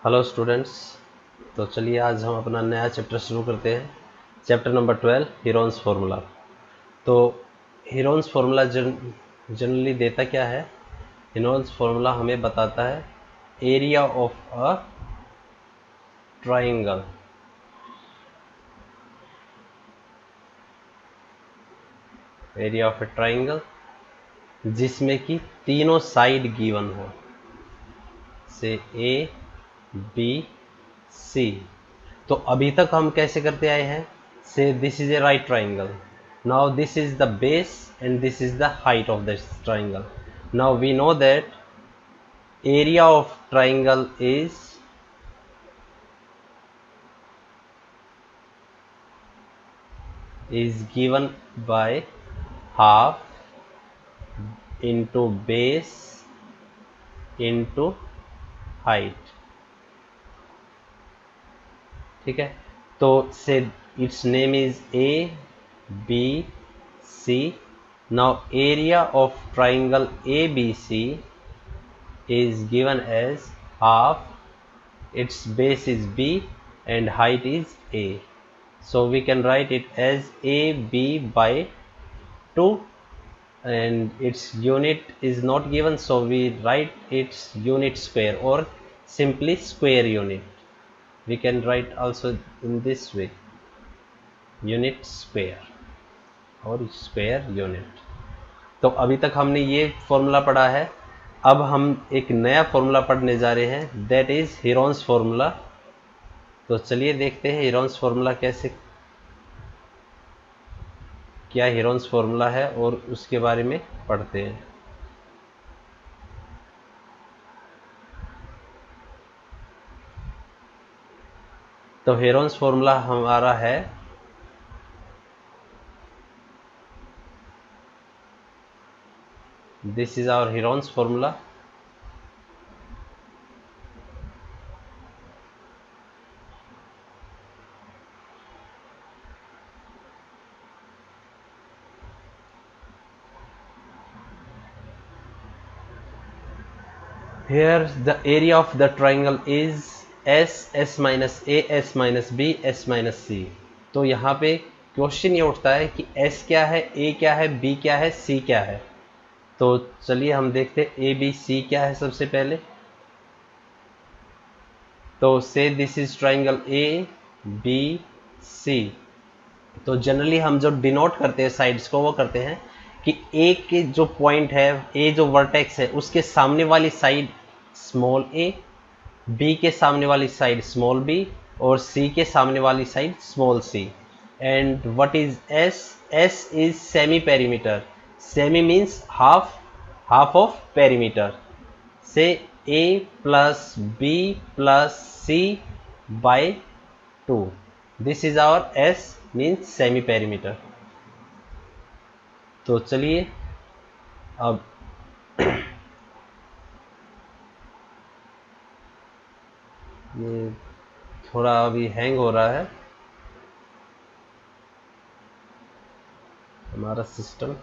Hello students. तो चलिए आज हम अपना नया चैप्टर शुरू करते हैं। Chapter number 12 Heron's formula. तो हीरोन्स फार्मूला जनरली देता क्या है? हीरोन्स फार्मूला हमें बताता है area of a triangle. Area of a triangle जिसमें कि तीनों साइड गिवन हो, से ए बी सी। तो अभी तक हम कैसे करते आए हैं? Say this is a right triangle, now this is the base and this is the height of this triangle. Now we know that area of triangle is given by half into base into height। ठीक है, तो say its name is A B C. Now area of triangle A B C is given as half, its base is b and height is a, so we can write it as ab by 2 and its unit is not given, so we write its unit square or simply square unit. We can write also in this way, unit square और square unit। तो अभी तक हमने ये formula पढ़ा है। अब हम एक नया फॉर्मूला पढ़ने जा रहे हैं, दैट इज हीरोन्स फॉर्मूला। तो चलिए देखते हैं हीरोन्स फॉर्मूला क्या हीरोन्स फॉर्मूला है और उसके बारे में पढ़ते हैं। तो हीरोन्स फॉर्मूला हमारा है this is our Heron's formula. Here the area of the triangle is S, S minus A, S minus B, S minus C। तो यहाँ पे क्वेश्चन ये उठता है कि S क्या है, A क्या है, B क्या है, C क्या है। तो चलिए हम देखते हैं A B C क्या है सबसे पहले। तो से this is triangle A B C। तो जनरली हम जो डिनोट करते हैं साइड्स को वो करते हैं कि ए के जो पॉइंट है, ए जो वर्टेक्स है उसके सामने वाली साइड स्मॉल ए, बी के सामने वाली साइड स्मॉल बी और सी के सामने वाली side small C. And what is S? S is semi perimeter. Semi means half of perimeter. Say A plus B plus C by 2, this is our S means semi perimeter. तो चलिए अब ये थोड़ा अभी हैंग हो रहा है हमारा सिस्टम।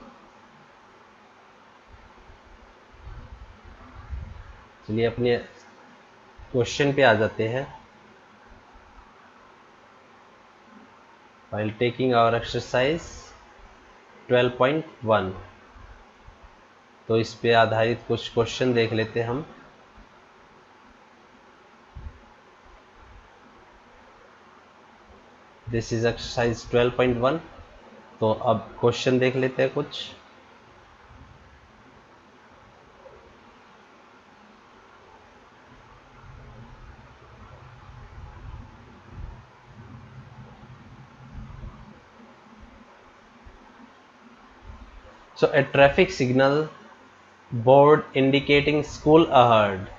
चलिए अपने क्वेश्चन पे आ जाते हैं। While taking our exercise 12.1, तो इस पे आधारित कुछ क्वेश्चन देख लेते हैं हम। This is exercise 12.1। तो अब क्वेश्चन देख लेते हैं कुछ। So a traffic signal board indicating school ahead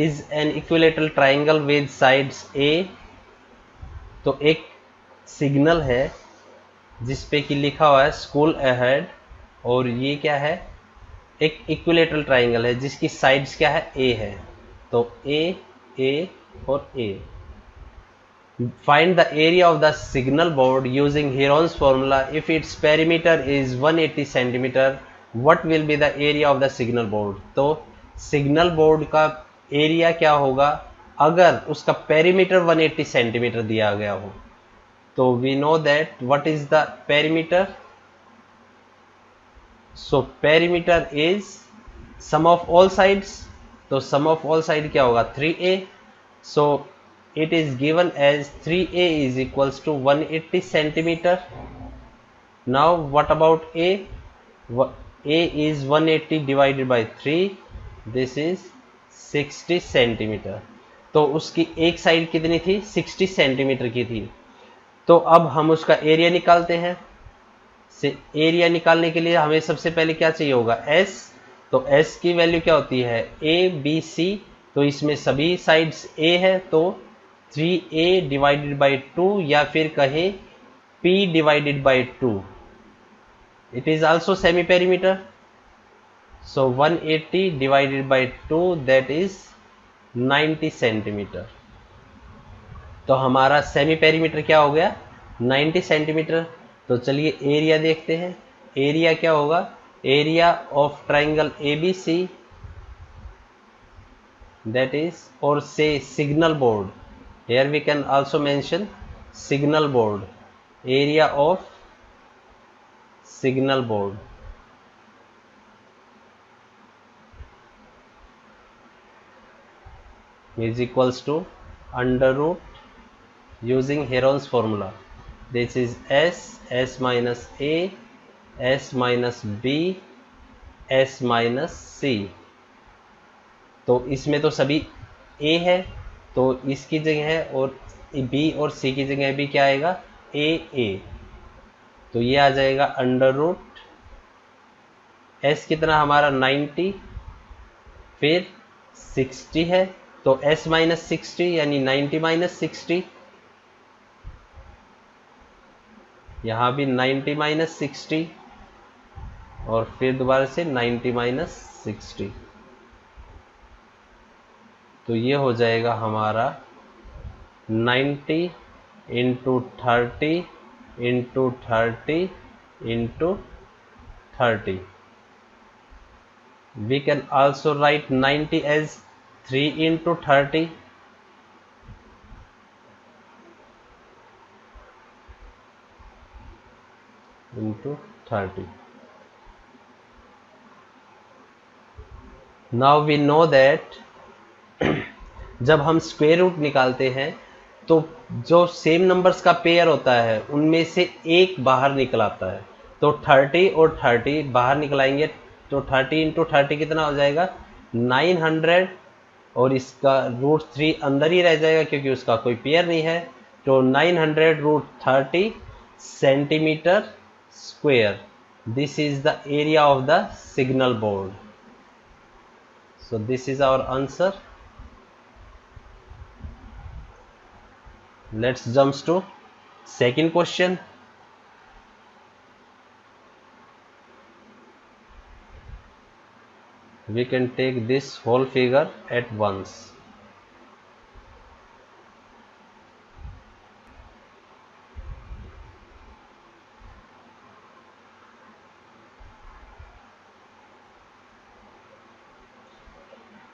is an equilateral triangle with sides A। तो एक सिग्नल है जिस पे कि लिखा हुआ है स्कूल अहेड, और ये क्या है? एक इक्विलेटरल ट्राइंगल है जिसकी साइड्स क्या है? ए है। तो ए और ए। Find the area of the signal board using Heron's formula. If its perimeter is 180 cm, what will be the area of the signal board? तो सिग्नल बोर्ड का एरिया क्या होगा अगर उसका पेरीमीटर 180 सेंटीमीटर दिया गया हो। तो we know that what is the perimeter. So perimeter is sum of all sides. तो सम ऑफ ऑल साइड क्या होगा 3a। So it is given as 3a is equals to 180 centimetre. Now what about a? a is 180 divided by 3, this is 60 centimetre. तो उसकी एक side कितनी थी 60 centimetre की थी। तो अब हम उसका एरिया निकालते हैं। एरिया निकालने के लिए हमें सबसे पहले क्या चाहिए होगा s। तो s की वैल्यू क्या होती है a b c। तो इसमें सभी साइड्स a है तो 3a डिवाइडेड बाई 2 या फिर कहें p divided by 2। It is also semi perimeter. So 180 divided by 2 that is 90 centimetre. तो हमारा सेमी पेरीमीटर क्या हो गया 90 सेंटीमीटर। तो चलिए एरिया देखते हैं। एरिया क्या होगा area of triangle ABC that is or say signal board, here we can also mention signal board, area of signal board is equals to under root using Heron's formula. This is s minus a, s minus b, s minus c। तो इसमें तो सभी a है तो इसकी जगह है और b और c की जगह भी क्या आएगा a। तो ये आ जाएगा अंडर रूट s कितना हमारा 90 फिर 60 है तो s माइनस 60 यानी 90 माइनस 60। यहाँ भी 90 माइनस 60 और फिर दोबारा से 90 माइनस 60। तो ये हो जाएगा हमारा 90 into 30 into 30 into 30। We can also write 90 as 3 into 30 into 30। Now we know that जब हम स्क्वायर रूट निकालते हैं तो जो सेम नंबर्स का पेयर होता है उनमें से एक बाहर निकल आता है। तो 30 और 30 बाहर निकलाएंगे तो 30 इंटू 30 कितना हो जाएगा 900 और इसका रूट 3 अंदर ही रह जाएगा क्योंकि उसका कोई पेयर नहीं है। तो 900 root 30 centimetre square. This is the area of the signal board. So this is our answer. Let's jump to second question. We can take this whole figure at once.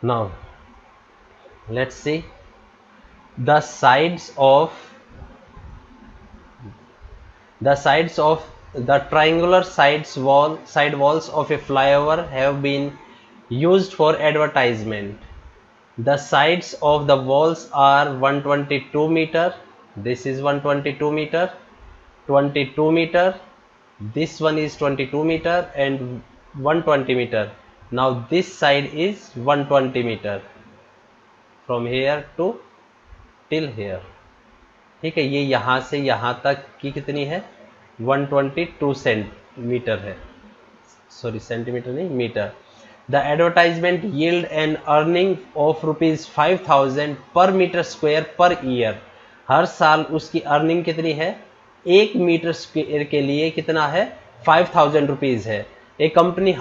Now let's see the sides of the triangular side walls of a flyover have been used for advertisement. The sides of the walls are 122 meter, this is 122 meter, 22 meter, this one is 22 meter and 120 meter. Now this side is 120 meter from here to till here। ठीक है ये यहाँ से यहाँ तक की कितनी है 122 सेंटीमीटर है, सॉरी सेंटीमीटर नहीं metre. The advertisement yield an earning of ₹5000 per metre square per year. हर साल उसकी अर्निंग कितनी है 1 मीटर स्क्वायर के लिए कितना है 5000 रुपीज है। A company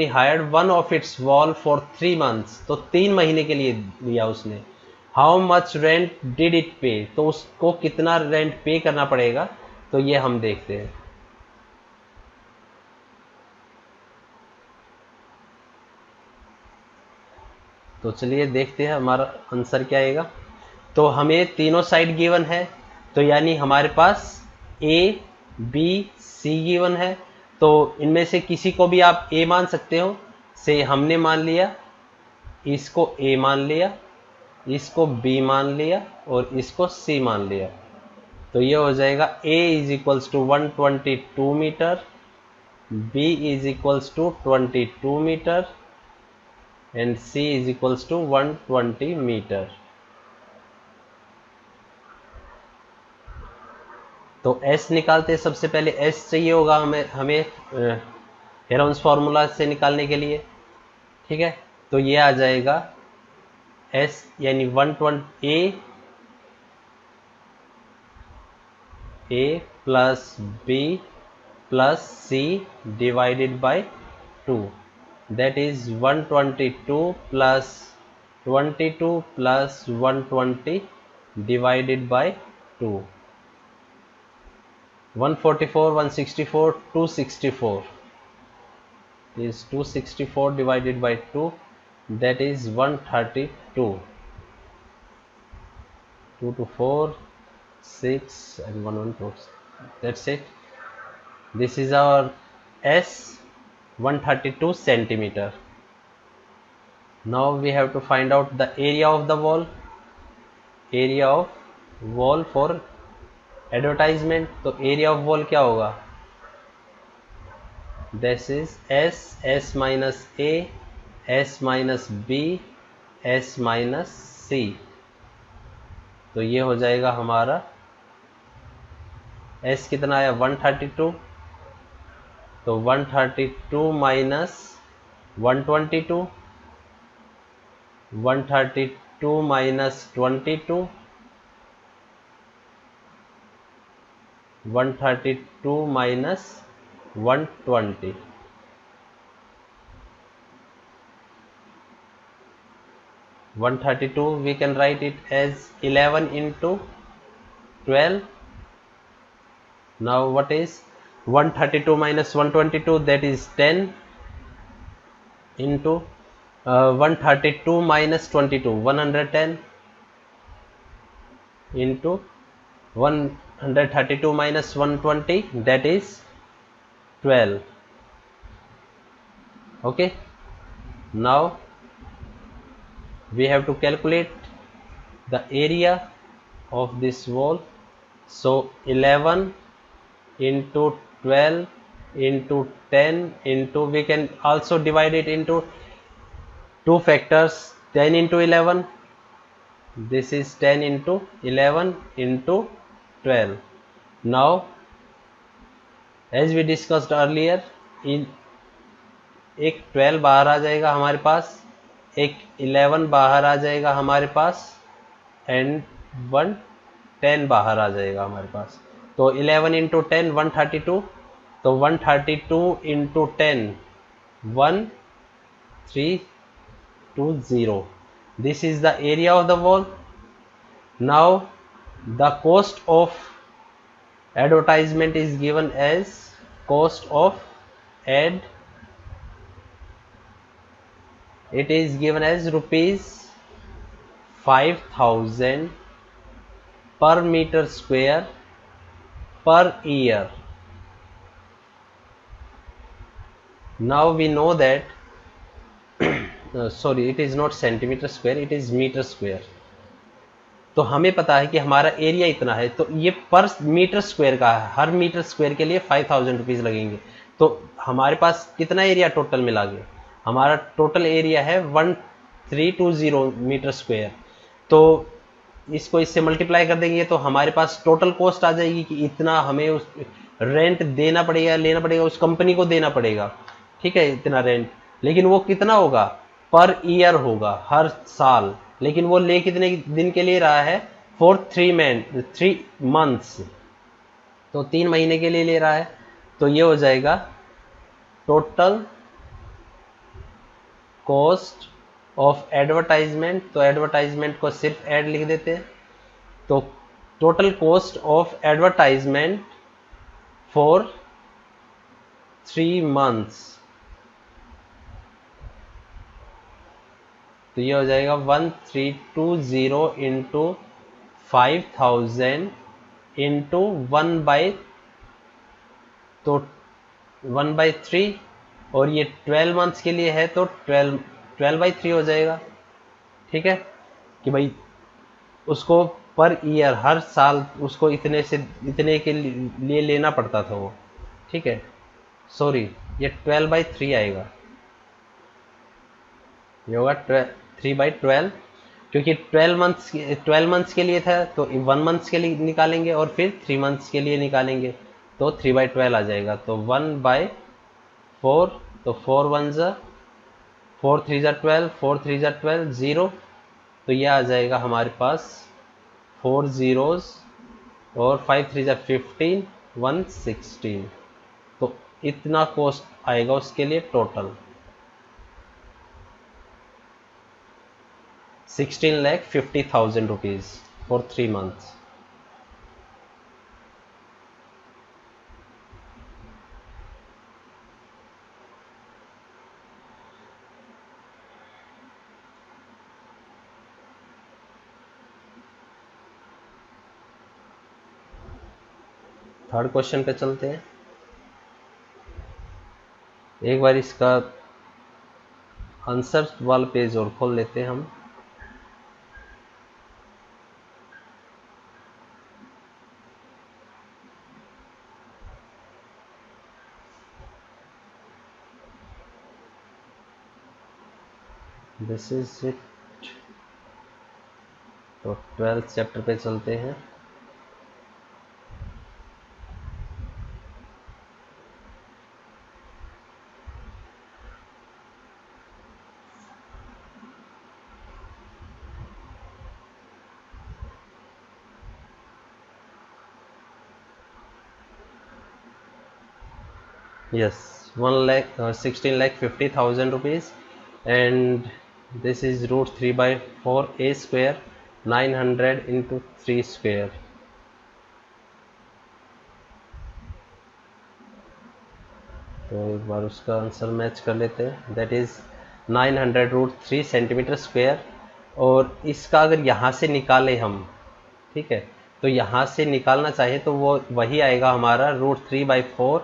hired one of its wall for 3 months। तो 3 महीने के लिए लिया उसने। How much rent did it pay, तो उसको कितना रेंट पे करना पड़ेगा तो ये हम देखते हैं। तो चलिए देखते हैं हमारा आंसर क्या आएगा। तो हमें तीनों साइड गिवन है, तो यानी हमारे पास ए बी सी गिवन है। तो इनमें से किसी को भी आप ए मान सकते हो। से हमने मान लिया, इसको ए मान लिया, इसको बी मान लिया और इसको सी मान लिया। तो ये हो जाएगा a is equals to 122 metre, b is equals to 22 metre and c is equals to 120 metre. तो s निकालते हैं। सबसे पहले s चाहिए होगा हमें हेरोन्स फार्मूला से निकालने के लिए। ठीक है, तो ये आ जाएगा s यानी 120 a plus b plus c divided by 2, that is 122 plus 22 plus 120 divided by 2, 144 164 264 is 264 divided by 2, that is 132, 2 to 4 6 and 1 1 2. That's it. This is our S, 132 centimeter. Now we have to find out the area of the wall. Area of wall for advertisement. तो area of wall क्या होगा? This is S minus A, S minus B, S minus C. तो ये हो जाएगा हमारा S कितना आया 132, तो 132 minus 122, 132 minus 22, 132 minus 120, 132 we can write it as 11 into 12. Now what is 132 minus 122? That is 10 into 132 minus 22, 110 into 132 minus 120, that is 12. Okay, now we have to calculate the area of this wall. So 11 into 12 into 10 into, we can also divide it into two factors, 10 into 11, this is 10 into 11 into 12. Now as we discussed earlier, in एक 12 बाहर आ जाएगा हमारे पास, एक 11 बाहर आ जाएगा हमारे पास and 10 बाहर आ जाएगा हमारे पास। तो 11 इंटू 10 132, तो 132 into 10 1320. This is the area of the wall. Now the cost of advertisement is given as cost of ad. It is given as rupees 5000 per meter square per year. Now we know that sorry, it is not centimeter square, it is meter square. तो हमें पता है कि हमारा area इतना है, तो ये पर मीटर स्क्वायर का है, हर मीटर स्क्वायर के लिए 5000 रुपीज़ लगेंगे। तो हमारे पास कितना एरिया टोटल मिला के? हमारा टोटल एरिया है 1320 मीटर स्क्वायर। तो इसको इससे मल्टीप्लाई कर देंगे तो हमारे पास टोटल कॉस्ट आ जाएगी कि इतना हमें उस रेंट देना पड़ेगा, लेना पड़ेगा, उस कंपनी को देना पड़ेगा। ठीक है, इतना रेंट, लेकिन वो कितना होगा? पर ईयर होगा, हर साल। लेकिन वो ले कितने दिन के लिए रहा है? फॉर 3 मंथ्स, तो 3 महीने के लिए ले रहा है। तो ये हो जाएगा टोटल कॉस्ट ऑफ एडवर्टाइजमेंट। तो एडवर्टाइजमेंट को सिर्फ एड लिख देते हैं। तो total cost of advertisement for 3 months, तो ये हो जाएगा 1320 इंटू 5000 इंटू 1/, तो 1/3, और ये 12 मंथ्स के लिए है तो 12/3 हो जाएगा। ठीक है कि भाई उसको पर ईयर हर साल उसको इतने से इतने के लिए लेना पड़ता था वो। ठीक है, सॉरी, ये 12/3 आएगा, ये होगा 3/12, क्योंकि 12 मंथ्स के लिए था तो 1 मंथ्स के लिए निकालेंगे और फिर 3 मंथ्स के लिए निकालेंगे, तो 3/12 आ जाएगा। तो 1/4, तो 4 1 ज़ा 4 3 ज़ा 12, 4 3 ज़ा 12, 0, तो यह आ जाएगा हमारे पास 4 zeros, और 5 3 ज़ा 15, 116, तो इतना कॉस्ट आएगा उसके लिए total 16,50,000 rupees for 3 months. Third question पे चलते हैं। एक बार इसका आंसर वाला पेज और खोल लेते हैं हम। This is it. तो 12th चैप्टर पे चलते हैं। Yes, 16,50,000 rupees, and this is √3/4 a square, 900 into 3 square। तो एक बार उसका आंसर मैच कर लेते हैं। दैट इज़ 900√3 सेंटीमीटर स्क्वायर, और इसका अगर यहाँ से निकाले हम, ठीक है, तो यहाँ से निकालना चाहिए तो वो वही आएगा हमारा √3/4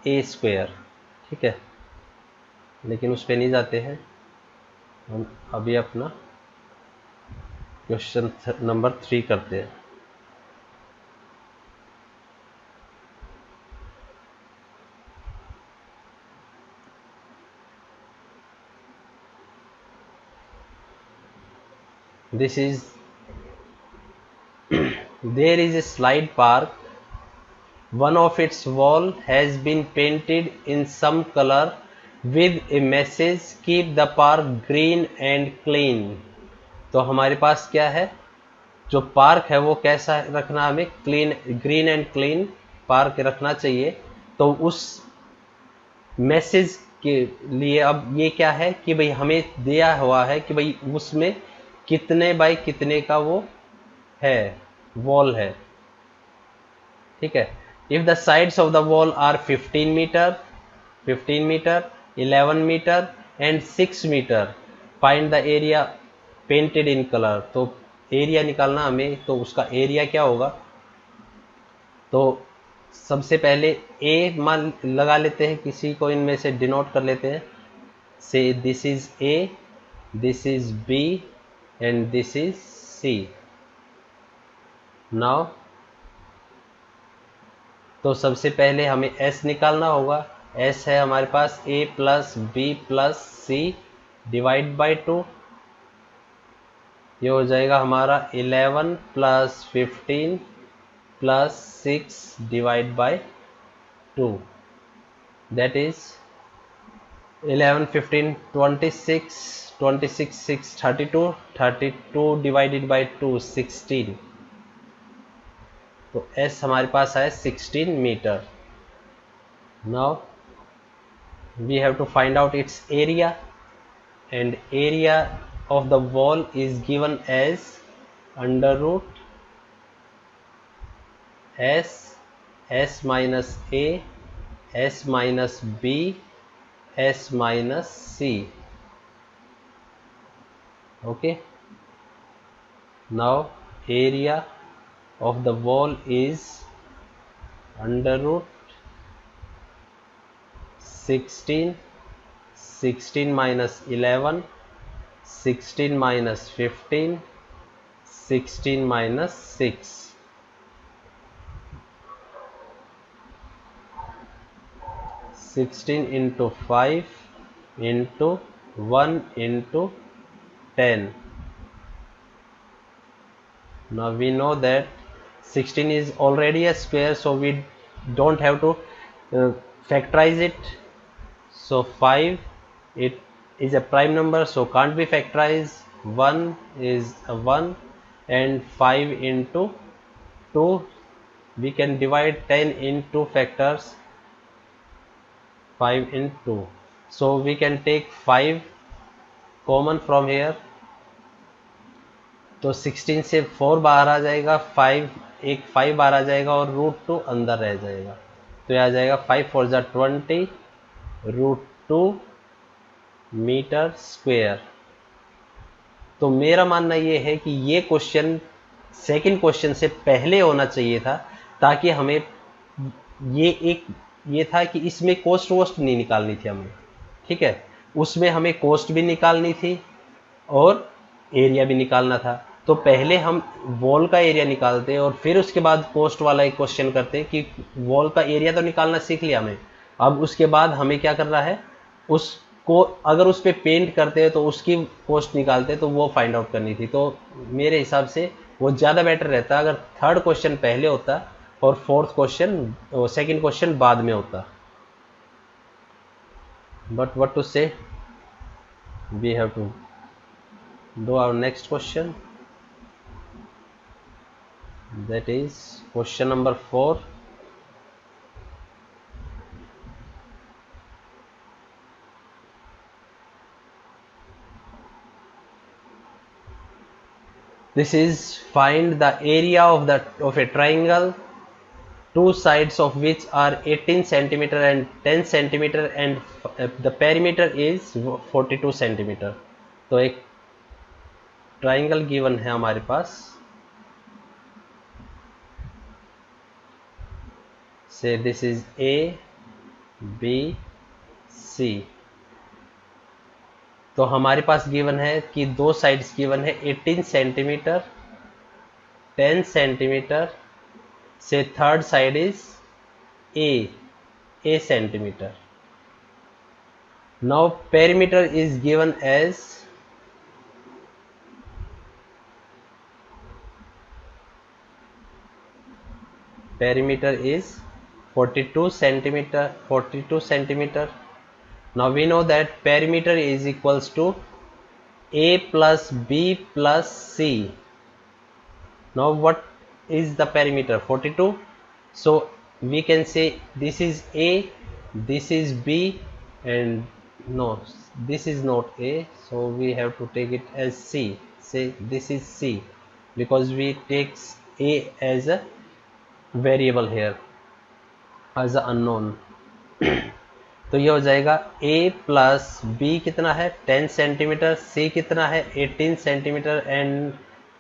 a स्क्वायर। ठीक है, लेकिन उस पर नहीं जाते हैं हम, अभी अपना क्वेश्चन नंबर 3 करते हैं। This is there is a slide park, one of its wall has been painted in some color with a message keep the park green and clean। तो हमारे पास क्या है, जो पार्क है वो कैसा रखना, हमें clean, green and clean park रखना चाहिए। तो उस मैसेज के लिए अब ये क्या है कि भाई हमें दिया हुआ है कि भाई उसमें कितने बाय कितने का वो है, वॉल है। ठीक है, if the sides of the wall are 15 metre 11 metre and 6 metre, find the area painted in colour. तो एरिया निकालना हमें, तो उसका एरिया क्या होगा, तो सबसे पहले ए मान लगा लेते हैं, किसी को इनमें से डिनोट कर लेते हैं। Say this is A, this is B and this is C. Now तो सबसे पहले हमें S निकालना होगा। S है हमारे पास A plus B plus C divide by 2, ये हो जाएगा हमारा 11 plus 15 plus 6 divide by 2, that is 11 15 26 26 6 32 32 divided by 2 16। तो S हमारे पास है 16 मीटर। Now we have to find out its area, and area of the wall is given as under root s minus a, s minus b, s minus c। Okay, now area of the wall is under root 16, 16 minus 11, 16 minus 15, 16 minus 6. 16 into 5 into 1 into 10. Now we know that 16 is already a square, so we don't have to factorize it. So 5, it is a prime number, so can't be factorized. 1 is a 1, and 5 into 2, we can divide 10 into factors 5 into 2. So we can take 5 common from here, तो 16 से 4 बाहर आ जाएगा, 5 एक 5 बाहर आ जाएगा और √2 अंदर रह जाएगा, तो यह आ जाएगा 5 4 ज़ा 20 √2 मीटर स्क्वेयर। तो मेरा मानना ये है कि ये क्वेश्चन सेकंड क्वेश्चन से पहले होना चाहिए था, ताकि हमें ये था कि इसमें कॉस्ट वोस्ट नहीं निकालनी थी हमें, ठीक है, उसमें हमें कॉस्ट भी निकालनी थी और एरिया भी निकालना था। तो पहले हम वॉल का एरिया निकालते और फिर उसके बाद कॉस्ट वाला एक क्वेश्चन करते कि वॉल का एरिया तो निकालना सीख लिया हमें, अब उसके बाद हमें क्या करना है, उसको अगर उस पर पेंट करते हैं तो उसकी कॉस्ट निकालते, तो वो फाइंड आउट करनी थी। तो मेरे हिसाब से वो ज़्यादा बेटर रहता अगर थर्ड क्वेश्चन पहले होता और फोर्थ क्वेश्चन सेकंड क्वेश्चन बाद में होता। But what to say, we have to do our next question, that is question number 4. This is find the area of a triangle, two sides of which are 18 centimeter and 10 centimeter and the perimeter is 42 centimeter। तो एक triangle given है हमारे पास, say this is A B C. तो हमारे पास given है कि दो साइड्स गिवन है 18 centimetre 10 centimetre, say third side is a centimetre. Now perimeter is given as perimeter is 42 centimeter। Now we know that perimeter is equals to a plus b plus c। Now what is the perimeter? 42, so we can say this is a, this is b, and no, this is not a, so we have to take it as c, say this is c, because we take a as a variable here as a unknown. तो ये हो जाएगा a plus B कितना है 10 centimetre, c कितना है 18 centimetre, and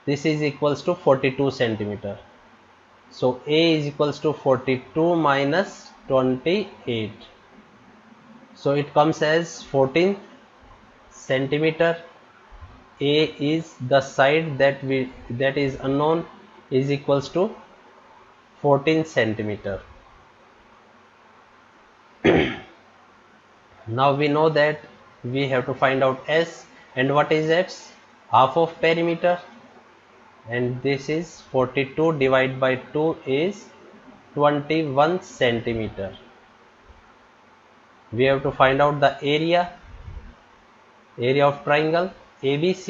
this is equals to 42 centimetre. So a is equals to 42 minus 28, so it comes as 14 centimetre. a is the side that is unknown is equals to 14 centimeter। Now we know that we have to find out s, and what is s? Half of perimeter, and this is 42 divided by 2 is 21 centimeter। We have to find out the area of triangle ABC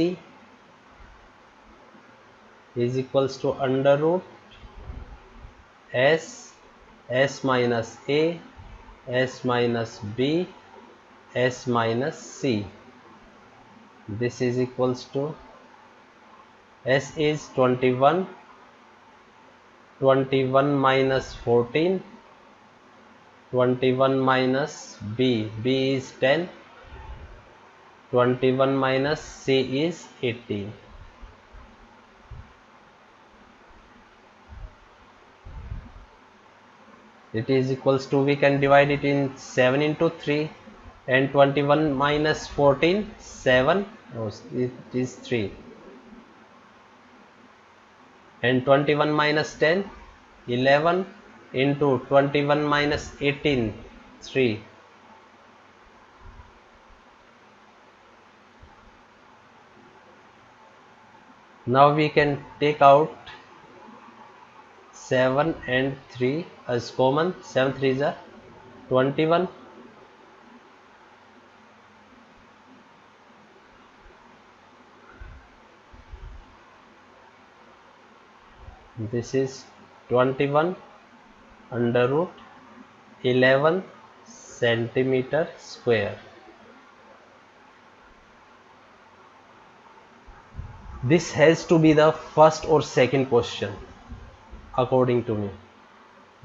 is equals to under root s minus a, s minus b, s minus c। This is equals to s is 21, 21 minus 14, 21 minus b is 10, 21 minus C is 18. It is equals to, we can divide it in 7 into 3, and 21 minus 14, 7, oh, it is 3, and 21 minus 10, 11, into 21 minus 18, 3. Now we can take out 7 and 3 as common. 7 3s are 21. This is 21 under root 11 centimeter square. This has to be the first or second question according to me,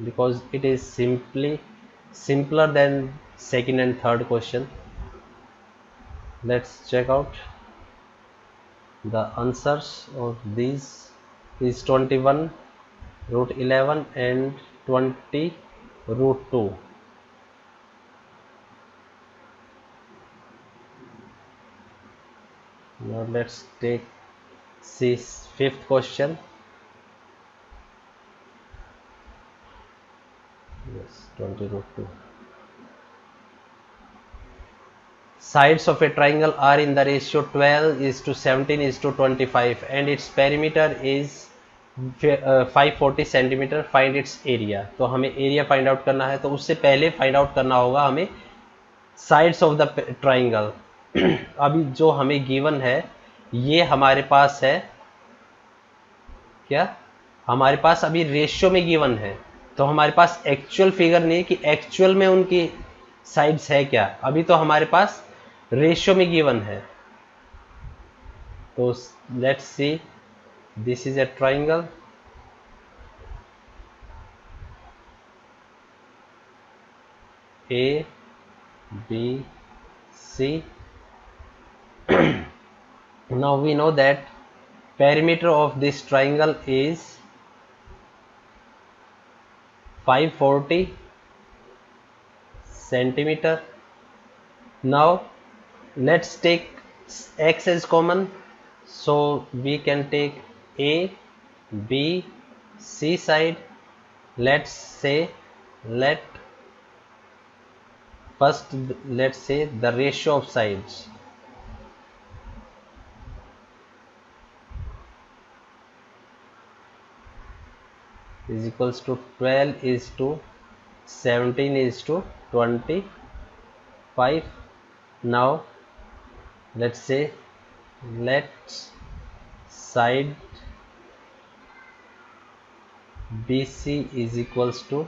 because it is simpler than second and third question. Let's check out the answers of these. Is 21 root 11 and 20 root 2. Now let's take this fifth question. Yes, 20 root 2. Sides of a triangle are in the ratio 12 is to 17 is to 25 and its perimeter is 540 centimetre. Find its area. तो हमें area find out करना है, तो उससे पहले find out करना होगा हमें साइड्स ऑफ द ट्राइंगल. अभी जो हमें गिवन है ये हमारे पास है क्या, हमारे पास अभी रेशियो में गिवन है, तो हमारे पास एक्चुअल फिगर नहीं है कि एक्चुअल में उनकी साइड्स है क्या. अभी तो हमारे पास रेशियो में गिवन है. तो let's see, this is a triangle. A B C. Now we know that perimeter of this triangle is 540 centimeter. Now let's take x as common, so we can take A B C side. Let's say let's say the ratio of sides. Is equals to 12 is to 17 is to 25. Now let's say let side BC is equals to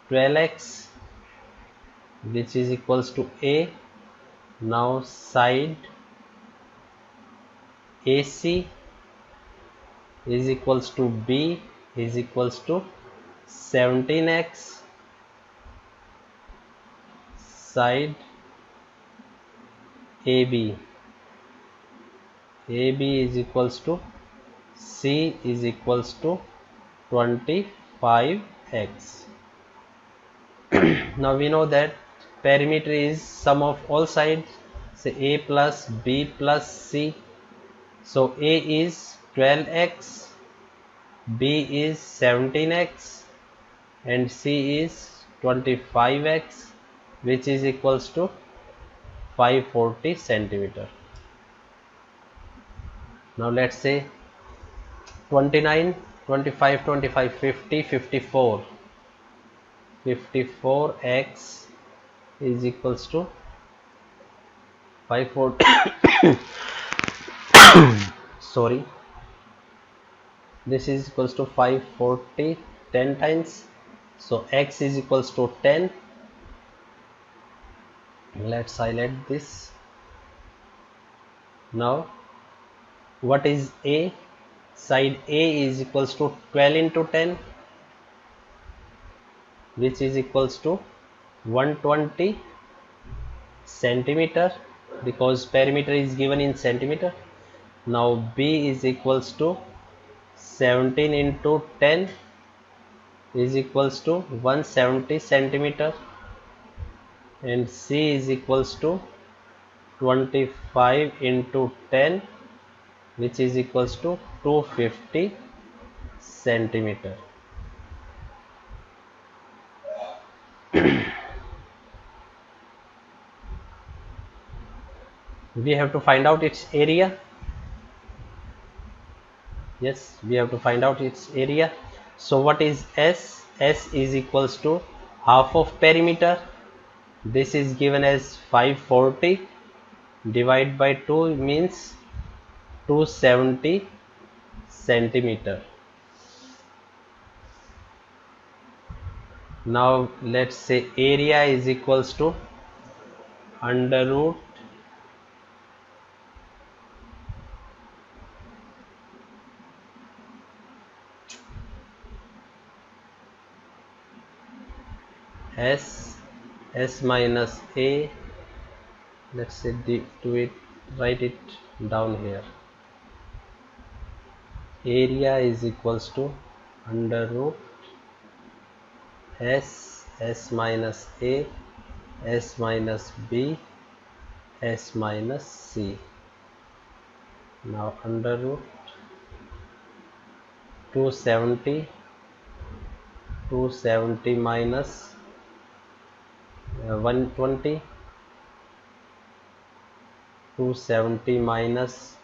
12x, which is equals to A. Now side AC is equals to B is equals to 17x. Side AB is equals to C is equals to 25x. Now we know that perimeter is sum of all sides, say A plus B plus C. So A is 12x, B is 17x, and C is 25x, which is equals to 540 centimeter. Now let's say 29, 25, 25, 50, 54. 54x is equals to 540. Sorry, this is equals to 540 10 times, so x is equals to 10. Let's highlight this. Now what is A? Side A is equals to 12 into 10, which is equals to 120. centimeter, because perimeter is given in centimeter. Now B is equals to 17 into 10 is equals to 170 centimeter, and C is equals to 25 into 10, which is equals to 250 centimeter. We have to find out its area. Yes, we have to find out its area. So what is S? S is equals to half of perimeter. This is given as 540, divide by 2 means 270 centimeter. Now let's say area is equals to under root S, S minus A. Let's say do it, write it down here. Area is equals to under root S, S minus A, S minus B, S minus C. Now under root 270, 270 minus 120, 270 minus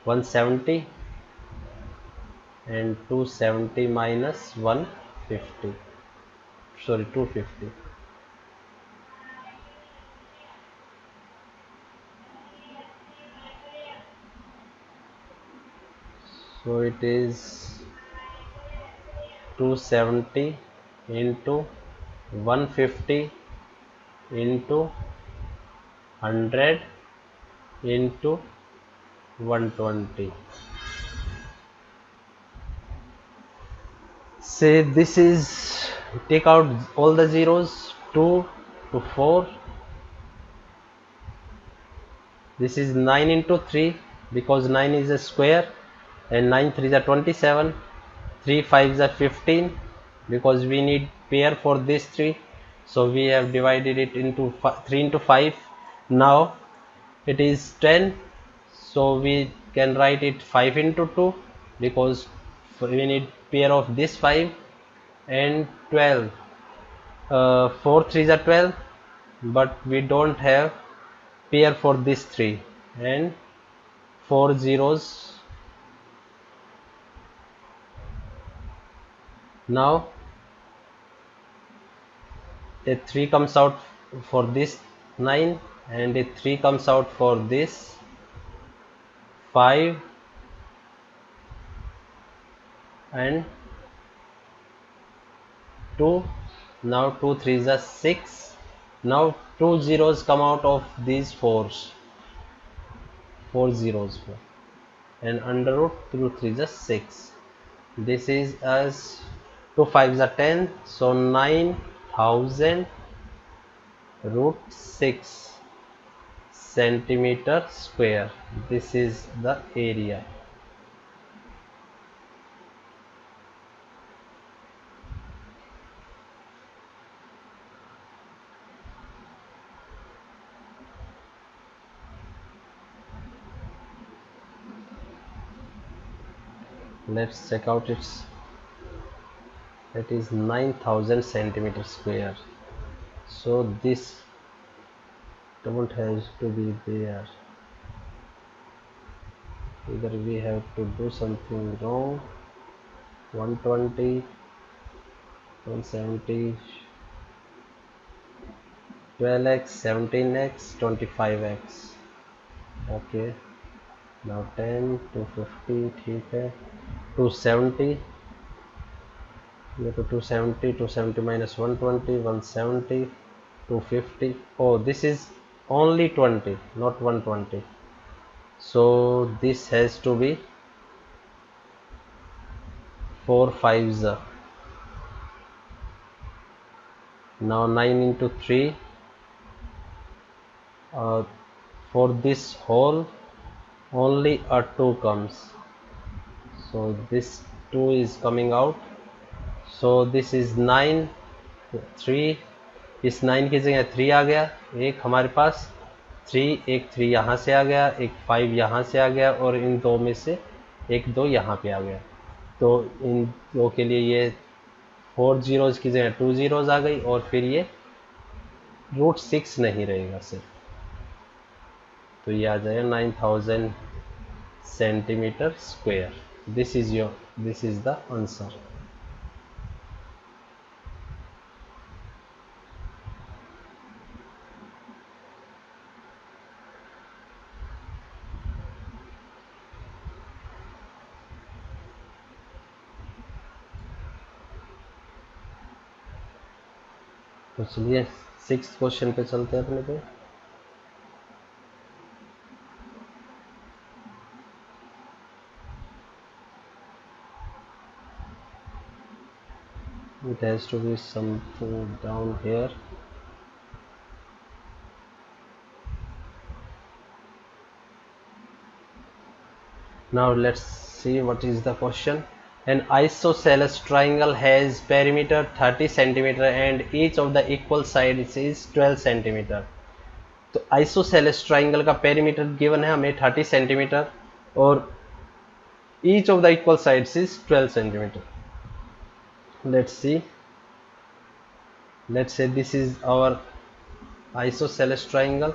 170, and 270 minus 150, sorry 250. So it is 270 into 150 into 100 into 120. Say this is, take out all the zeros, 2 to 4. This is 9 into 3, because 9 is a square, and 9 3s are 27, 3 5s are 15, because we need pair for this 3, so we have divided it into 3 into 5. Now it is 10, so we can write it 5 into 2, because we need pair of this 5, and 12, 4 3s are 12, but we don't have pair for this 3, and 4 zeros. Now a 3 comes out for this 9, and a 3 comes out for this 5, and 2. Now 2 3s are 6. Now 2 zeros come out of these 4s, 4 zeros, and under root 2 3s are 6. This is as 2 5s are 10, so 9000 root 6 centimeter square. This is the area. Let's check out its, it is 9000 centimeter square, so this don't have to be there. Either we have to do something wrong. 120, 170, 12x, 17x, 25x. Okay, now 10, 250, ठीक है, 270, ये तो 270, 270 minus 120, 170, 250. Oh, this is only 20, not 120. So this has to be 4 5s. Now 9 into 3, uh, for this whole only a 2 comes, so this 2 is coming out, so this is 9 3, इस 9 की जगह 3 आ गया, एक हमारे पास 3, एक 3 यहाँ से आ गया, एक 5 यहाँ से आ गया, और इन दो में से एक 2 यहाँ पे आ गया, तो इन दो के लिए ये 4 जीरोज़ की जगह 2 जीरोज़ आ गई, और फिर ये √6 नहीं रहेगा सिर्फ, तो ये आ जाएगा 9000 centimetre square. This is the answer. तो चलिए 6th क्वेश्चन पे चलते हैं अपने पे। It has to be something down here. Now let's see what is the question. An isosceles triangle has perimeter 30 centimeter and each of the equal sides is 12 centimeter. तो isosceles triangle का perimeter given है हमें 30 centimeter और each of the equal sides is 12 centimeter. Let's see. Let's say this is our isosceles triangle.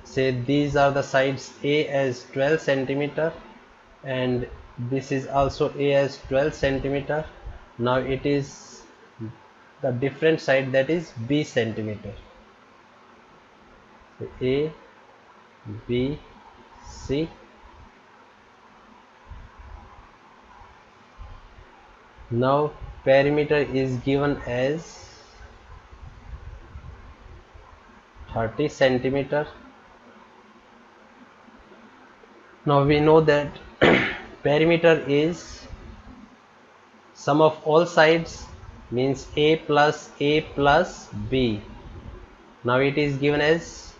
Say these are the sides A as 12 centimeter and this is also A as 12 centimeter. Now it is the different side, that is B centimeter. So A, B, C. Now perimeter is given as 30 centimeter. Now we know that perimeter is sum of all sides, means A plus B. Now it is given as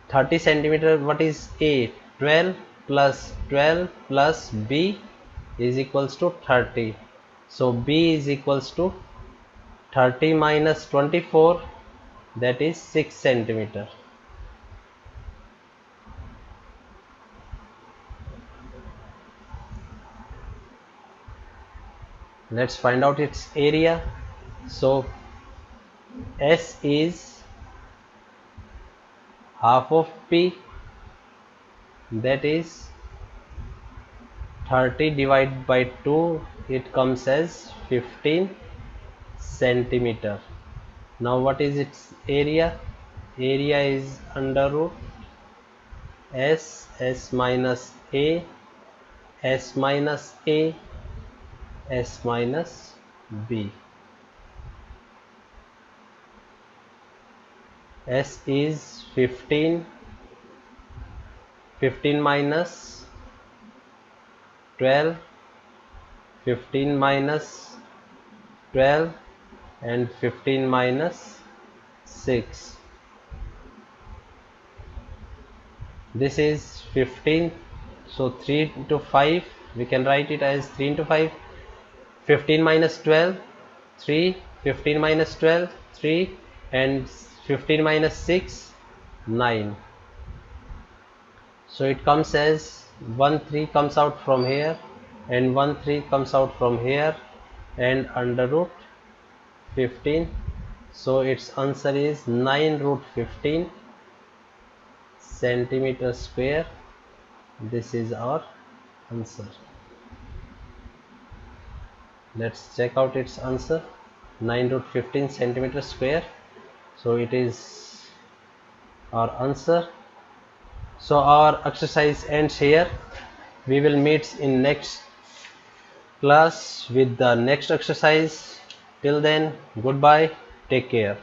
30 centimeter. What is A? 12 plus 12 plus B is equals to 30. So B is equals to 30 minus 24, that is 6 centimeter. Let's find out its area. So S is half of P, that is 30 divided by 2, it comes as 15 centimeter. Now what is its area? Area is under root S minus A, S minus A, S minus B. S is 15, 15 minus 12, 15 minus 12 and 15 minus 6. This is 15, so 3 into 5, we can write it as 3 into 5. 15 minus 12, 3, 15 minus 12, 3, and 15 minus 6, 9. So it comes as 1 3 comes out from here and 1 3 comes out from here and under root 15. So its answer is 9 root 15 centimeter square. This is our answer. Let's check out its answer. 9 root 15 centimeter square. So it is our answer. So our exercise ends here. We will meet in next class with the next exercise. Till then, goodbye, take care.